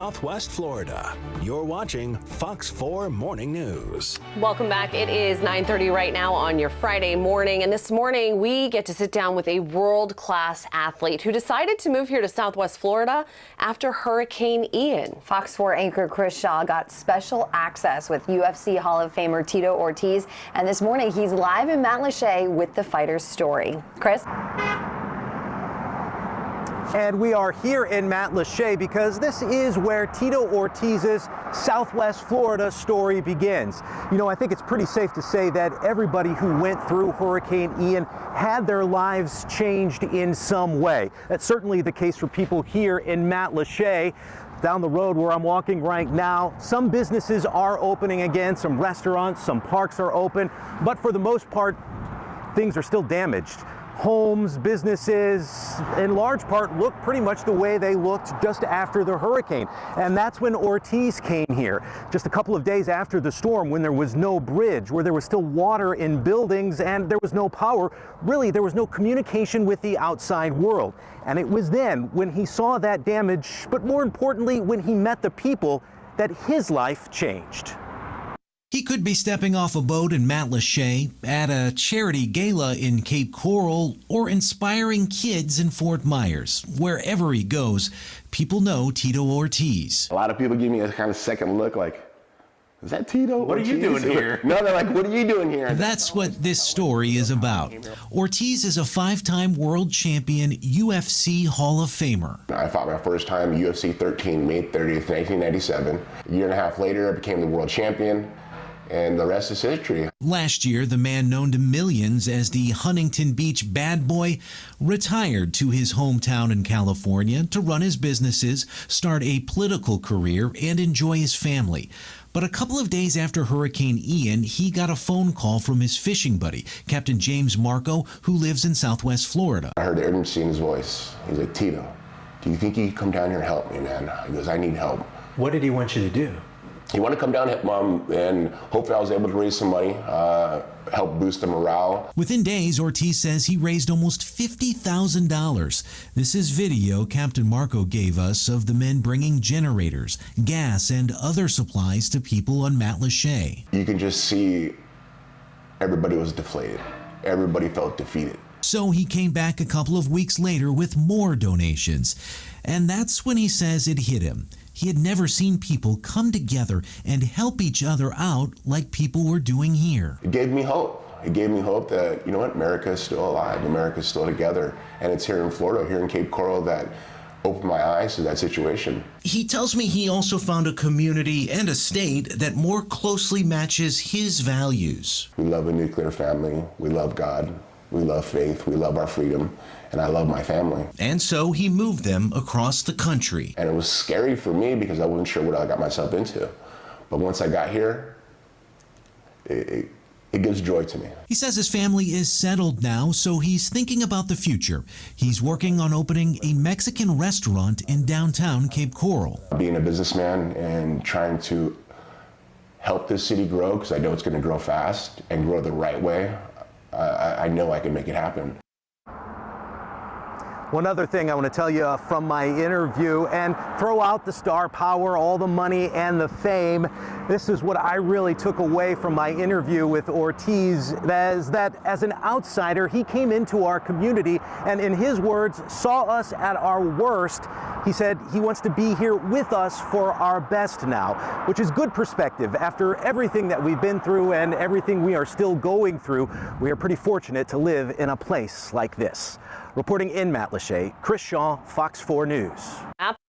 Southwest Florida. You're watching Fox 4 Morning News. Welcome back. It is 9:30 right now on your Friday morning. And this morning we get to sit down with a world-class athlete who decided to move here to Southwest Florida after Hurricane Ian. Fox 4 anchor Chris Shaw got special access with UFC Hall of Famer Tito Ortiz. And this morning he's live in Matlacha with the fighter's story. Chris? And we are here in Matlacha because this is where Tito Ortiz's Southwest Florida story begins. You know, I think it's pretty safe to say that everybody who went through Hurricane Ian had their lives changed in some way. That's certainly the case for people here in Matlacha. Down the road where I'm walking right now, some businesses are opening again, some restaurants, some parks are open, but for the most part, things are still damaged. Homes, businesses, in large part, look pretty much the way they looked just after the hurricane. And that's when Ortiz came here, just a couple of days after the storm, when there was no bridge, where there was still water in buildings and there was no power. Really, there was no communication with the outside world. And it was then, when he saw that damage, but more importantly, when he met the people, that his life changed. He could be stepping off a boat in Matlacha, at a charity gala in Cape Coral, or inspiring kids in Fort Myers. Wherever he goes, people know Tito Ortiz. A lot of people give me a kind of second look like, is that Tito? What are you doing here? No, they're like, what are you doing here? That's what this story is about. Ortiz is a 5-time world champion UFC Hall of Famer. I fought my first time UFC 13, May 30th, 1997. A year and a half later, I became the world champion. And the rest is history. Last year, the man known to millions as the Huntington Beach Bad Boy retired to his hometown in California to run his businesses, start a political career, and enjoy his family. But a couple of days after Hurricane Ian, he got a phone call from his fishing buddy, Captain James Marco, who lives in Southwest Florida. I heard the urgency in his voice. He's like, Tito, do you think you can come down here and help me, man? He goes, I need help. What did he want you to do? He wanted to come down and help Mom, and hopefully I was able to raise some money, help boost the morale. Within days, Ortiz says he raised almost $50,000. This is video Captain Marco gave us of the men bringing generators, gas, and other supplies to people on Matlacha. You can just see everybody was deflated. Everybody felt defeated. So he came back a couple of weeks later with more donations. And that's when he says it hit him. He had never seen people come together and help each other out like people were doing here. It gave me hope. It gave me hope that, you know what, America is still alive. America is still together. And it's here in Florida, here in Cape Coral, that opened my eyes to that situation. He tells me he also found a community and a state that more closely matches his values. We love a nuclear family. We love God. We love faith. We love our freedom. And I love my family. And so he moved them across the country. And it was scary for me because I wasn't sure what I got myself into. But once I got here, it gives joy to me. He says his family is settled now, so he's thinking about the future. He's working on opening a Mexican restaurant in downtown Cape Coral. Being a businessman and trying to help this city grow, because I know it's going to grow fast and grow the right way, I know I can make it happen. One other thing I want to tell you from my interview, and throw out the star power, all the money and the fame. This is what I really took away from my interview with Ortiz, is that as an outsider, he came into our community and, in his words, saw us at our worst. He said he wants to be here with us for our best now, which is good perspective. After everything that we've been through and everything we are still going through, we are pretty fortunate to live in a place like this. Reporting in Matlacha, Chris Shaw, Fox 4 News.